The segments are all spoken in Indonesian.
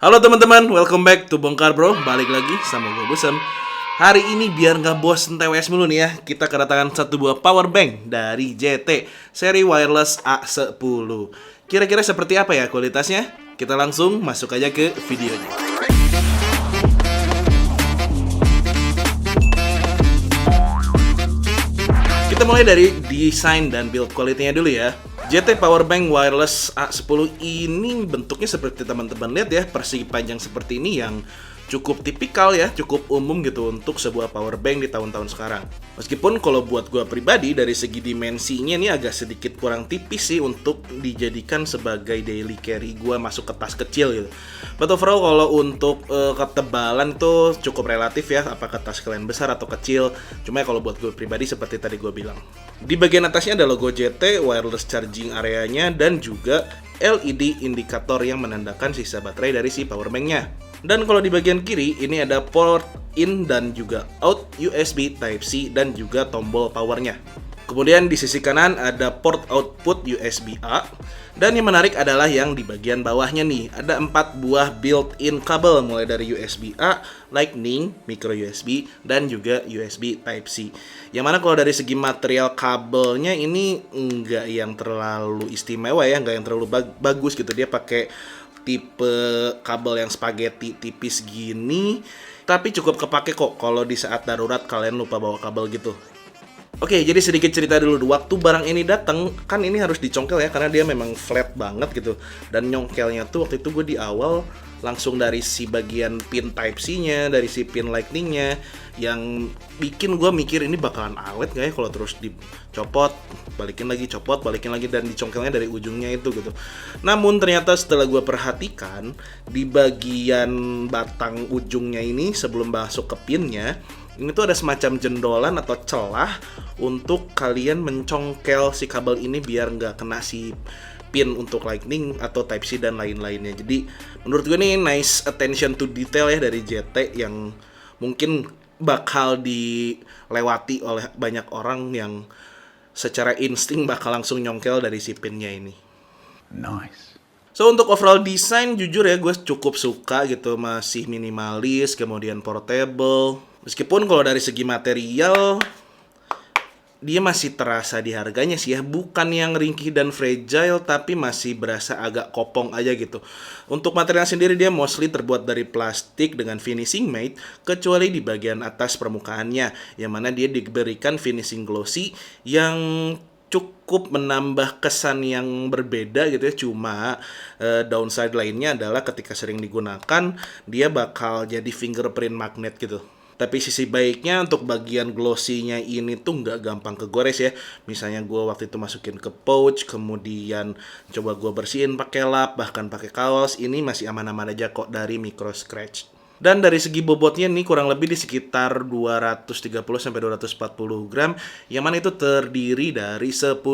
Halo teman-teman, welcome back to Bongkar Bro. Balik lagi sama gue Busem. Hari ini biar nggak bosen TWS mulu nih ya, kita kedatangan satu buah power bank dari JT seri wireless A10. Kira-kira seperti apa ya kualitasnya? Kita langsung masuk aja ke videonya. Kita mulai dari desain dan build quality-nya dulu ya. JT Powerbank Wireless A10 ini bentuknya seperti teman-teman lihat ya, persegi panjang seperti ini yang cukup tipikal ya, cukup umum gitu untuk sebuah powerbank di tahun-tahun sekarang. Meskipun kalau buat gue pribadi dari segi dimensinya ini agak sedikit kurang tipis sih untuk dijadikan sebagai daily carry gue masuk ke tas kecil gitu. But overall kalau untuk ketebalan itu cukup relatif ya, apakah tas kalian besar atau kecil. Cuma kalau buat gue pribadi seperti tadi gue bilang. Di bagian atasnya ada logo JT, wireless charging areanya, dan juga LED indikator yang menandakan sisa baterai dari si powerbanknya. Dan kalau di bagian kiri ini ada port in dan juga out USB Type-C dan juga tombol powernya. Kemudian di sisi kanan ada port output USB A. Dan yang menarik adalah yang di bagian bawahnya nih, ada 4 buah built-in kabel mulai dari USB A, Lightning, micro USB, dan juga USB Type-C. Yang mana kalau dari segi material kabelnya ini enggak yang terlalu istimewa ya, enggak yang terlalu bagus gitu. Dia pakai tipe kabel yang spaghetti tipis gini, tapi cukup kepake kok kalau di saat darurat kalian lupa bawa kabel gitu. Oke, jadi sedikit cerita dulu. Waktu barang ini datang, kan ini harus dicongkel ya, karena dia memang flat banget gitu. Dan nyongkelnya tuh waktu itu gue di awal langsung dari si bagian pin Type-C-nya, dari si pin Lightning-nya, yang bikin gue mikir ini bakalan awet gak ya kalau terus dicopot, balikin lagi, copot, balikin lagi, dan dicongkelnya dari ujungnya itu gitu. Namun ternyata setelah gue perhatikan, di bagian batang ujungnya ini sebelum masuk ke pinnya, ini tuh ada semacam jendolan atau celah untuk kalian mencongkel si kabel ini biar nggak kena si pin untuk Lightning atau Type-C dan lain-lainnya. Jadi menurut gue ini nice attention to detail ya dari JT yang mungkin bakal dilewati oleh banyak orang yang secara insting bakal langsung nyongkel dari si pinnya ini. Nice. So untuk overall design jujur ya gue cukup suka gitu, masih minimalis, kemudian portable. Meskipun kalau dari segi material dia masih terasa di harganya sih ya, bukan yang ringkih dan fragile tapi masih berasa agak kopong aja gitu. Untuk material sendiri dia mostly terbuat dari plastik dengan finishing matte, kecuali di bagian atas permukaannya, yang mana dia diberikan finishing glossy yang cukup menambah kesan yang berbeda gitu ya. Cuma downside lainnya adalah ketika sering digunakan dia bakal jadi fingerprint magnet gitu. Tapi sisi baiknya untuk bagian glossy-nya ini tuh nggak gampang kegores ya. Misalnya gue waktu itu masukin ke pouch, kemudian coba gue bersihin pakai lap, bahkan pakai kaos, ini masih aman-aman aja kok dari micro scratch. Dan dari segi bobotnya nih kurang lebih di sekitar 230-240 gram, yang mana itu terdiri dari 10.000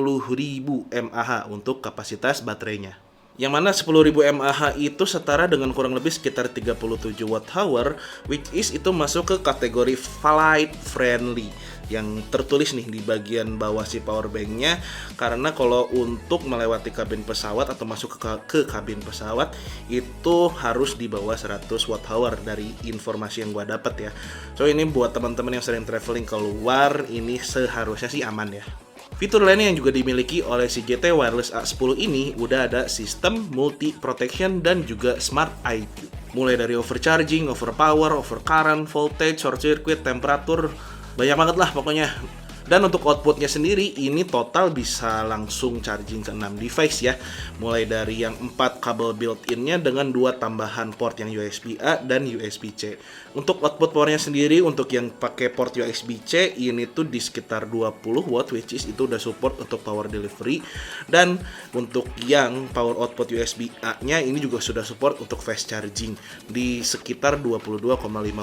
mAh untuk kapasitas baterainya. Yang mana 10.000 mAh itu setara dengan kurang lebih sekitar 37 Wh, which is itu masuk ke kategori flight friendly yang tertulis nih di bagian bawah si powerbanknya. Karena kalau untuk melewati kabin pesawat atau masuk ke kabin pesawat itu harus di bawah 100 Wh dari informasi yang gua dapat ya. So ini buat teman-teman yang sering traveling keluar, ini seharusnya sih aman ya. Fitur lainnya yang juga dimiliki oleh si JT Wireless A10 ini udah ada sistem multi protection dan juga smart IQ. Mulai dari overcharging, overpower, overcurrent, voltage, short circuit, temperatur, banyak banget lah pokoknya. Dan untuk outputnya sendiri ini total bisa langsung charging ke 6 device ya. Mulai dari yang 4 kabel built-in-nya dengan 2 tambahan port yang USB A dan USB C. Untuk output powernya sendiri untuk yang pakai port USB C ini tuh di sekitar 20 watt, which is itu udah support untuk power delivery. Dan untuk yang power output USB A-nya ini juga sudah support untuk fast charging di sekitar 22,5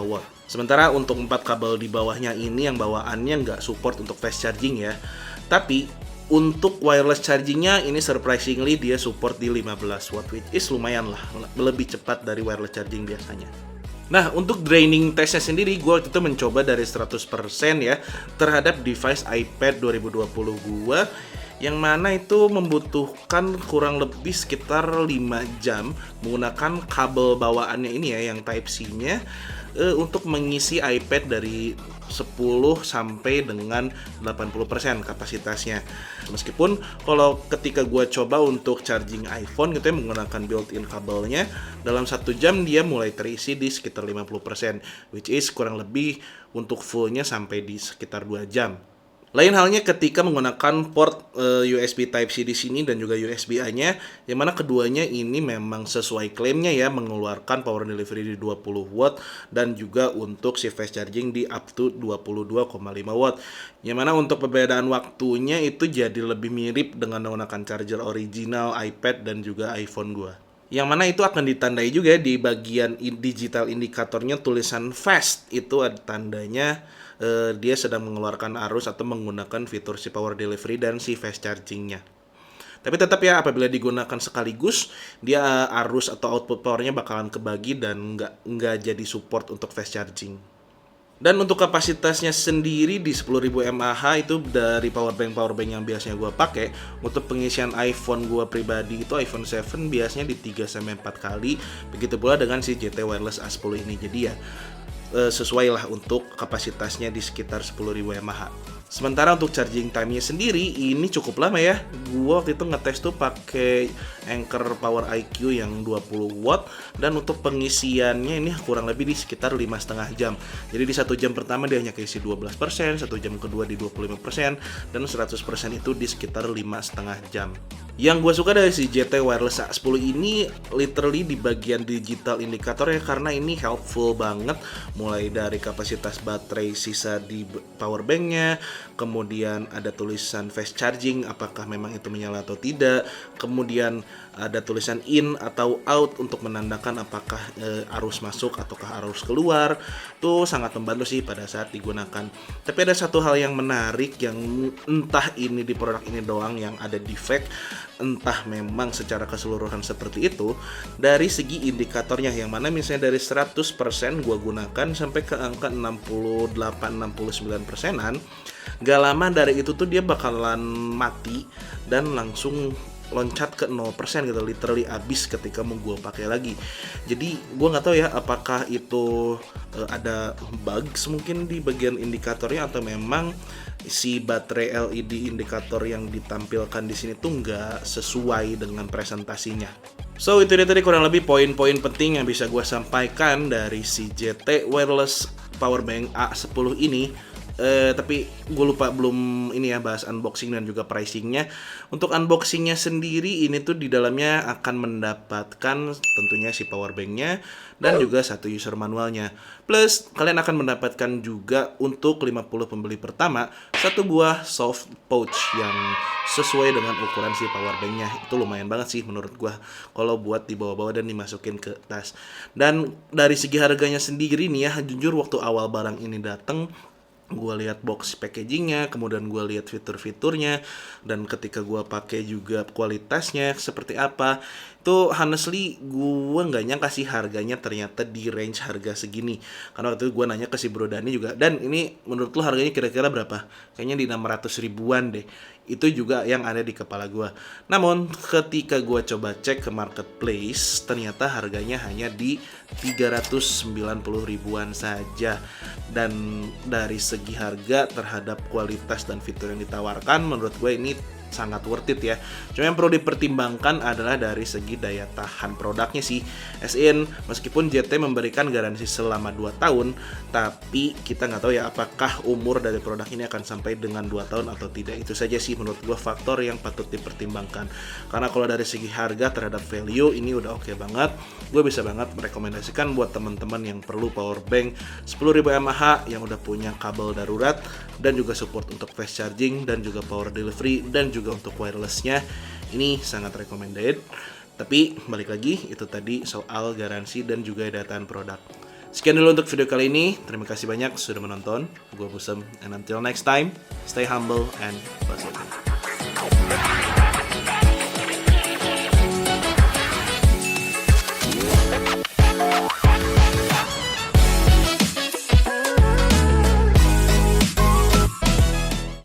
watt. Sementara untuk 4 kabel di bawahnya ini yang bawaannya nggak support untuk fast charging ya. Tapi untuk wireless chargingnya ini surprisingly dia support di 15 watt, which is lumayan lah, lebih cepat dari wireless charging biasanya. Nah, untuk draining testnya sendiri, gue waktu itu mencoba dari 100% ya terhadap device iPad 2020 gue yang mana itu membutuhkan kurang lebih sekitar 5 jam menggunakan kabel bawaannya ini ya, yang Type-C-nya untuk mengisi iPad dari 10 sampai dengan 80% kapasitasnya. Meskipun kalau ketika gue coba untuk charging iPhone gitu ya menggunakan built-in kabelnya, dalam 1 jam dia mulai terisi di sekitar 50%, which is kurang lebih untuk fullnya sampai di sekitar 2 jam. Lain halnya ketika menggunakan port USB Type-C di sini dan juga USB-A-nya, yang mana keduanya ini memang sesuai klaimnya ya, mengeluarkan power delivery di 20 watt dan juga untuk si fast charging di up to 22,5 watt. Yang mana untuk perbedaan waktunya itu jadi lebih mirip dengan menggunakan charger original iPad dan juga iPhone gua. Yang mana itu akan ditandai juga di bagian digital indikatornya tulisan fast, itu ada tandanya dia sedang mengeluarkan arus atau menggunakan fitur si power delivery dan si fast chargingnya. Tapi tetap ya, apabila digunakan sekaligus, dia arus atau output powernya bakalan kebagi dan nggak jadi support untuk fast charging. Dan untuk kapasitasnya sendiri di 10.000 mAh itu dari powerbank yang biasanya gue pakai. Untuk pengisian iPhone gue pribadi itu iPhone 7 biasanya di 3-4 kali. Begitu pula dengan si GT Wireless A10 ini. Jadi ya sesuai lah untuk kapasitasnya di sekitar 10.000 mAh. Sementara untuk charging time-nya sendiri ini cukup lama ya. Gua waktu itu ngetes tuh pakai Anker Power IQ yang 20 watt, dan untuk pengisiannya ini kurang lebih di sekitar 5,5 jam. Jadi di 1 jam pertama dia hanya keisi 12%, 1 jam kedua di 25%, dan 100% itu di sekitar 5,5 jam. Yang gue suka dari si GT Wireless A10 ini literally di bagian digital indikatornya, karena ini helpful banget, mulai dari kapasitas baterai sisa di powerbanknya, kemudian ada tulisan fast charging apakah memang itu menyala atau tidak, kemudian ada tulisan in atau out untuk menandakan apakah arus masuk ataukah arus keluar. Itu sangat membantu sih pada saat digunakan. Tapi ada satu hal yang menarik yang entah ini di produk ini doang yang ada defect, entah memang secara keseluruhan seperti itu, dari segi indikatornya, yang mana misalnya dari 100% gua gunakan sampai ke angka 68-69%an, gak lama dari itu tuh dia bakalan mati dan langsung loncat ke 0% gitu, literally abis ketika mau gue pakai lagi. Jadi gue nggak tahu ya apakah itu ada bugs mungkin di bagian indikatornya, atau memang si baterai LED indikator yang ditampilkan di sini tuh nggak sesuai dengan presentasinya. So itu dia tadi kurang lebih poin-poin penting yang bisa gue sampaikan dari si GT Wireless Powerbank A10 ini. Tapi gue lupa belum ini ya bahas unboxing dan juga pricingnya. Untuk unboxingnya sendiri ini tuh di dalamnya akan mendapatkan tentunya si powerbanknya dan juga satu user manualnya. Plus kalian akan mendapatkan juga untuk 50 pembeli pertama satu buah soft pouch yang sesuai dengan ukuran si powerbanknya. Itu lumayan banget sih menurut gue kalau buat dibawa-bawa dan dimasukin ke tas. Dan dari segi harganya sendiri nih ya, jujur waktu awal barang ini datang, gue lihat box packagingnya, kemudian gue lihat fitur-fiturnya, dan ketika gue pakai juga kualitasnya seperti apa, itu honestly gue nggak nyangka sih harganya ternyata di range harga segini. Karena waktu itu gue nanya ke si Bro Dani juga, dan ini menurut lo harganya kira-kira berapa? Kayaknya di 600 ribuan deh. Itu juga yang ada di kepala gue. Namun ketika gue coba cek ke marketplace, ternyata harganya hanya di 390 ribuan saja. Dan dari segi harga terhadap kualitas dan fitur yang ditawarkan, menurut gue ini sangat worth it ya. Cuma yang perlu dipertimbangkan adalah dari segi daya tahan produknya sih. As in, meskipun GT memberikan garansi selama 2 tahun, tapi kita nggak tahu ya apakah umur dari produk ini akan sampai dengan 2 tahun atau tidak. Itu saja sih menurut gue faktor yang patut dipertimbangkan. Karena kalau dari segi harga terhadap value ini udah oke banget. Gue bisa banget merekomendasikan buat teman-teman yang perlu power bank 10.000 mAh yang udah punya kabel darurat dan juga support untuk fast charging dan juga power delivery dan juga untuk wirelessnya. Ini sangat recommended. Tapi balik lagi, itu tadi soal garansi dan juga daya tahan produk. Sekian dulu untuk video kali ini. Terima kasih banyak sudah menonton. Gue Busem, and until next time, stay humble and positive.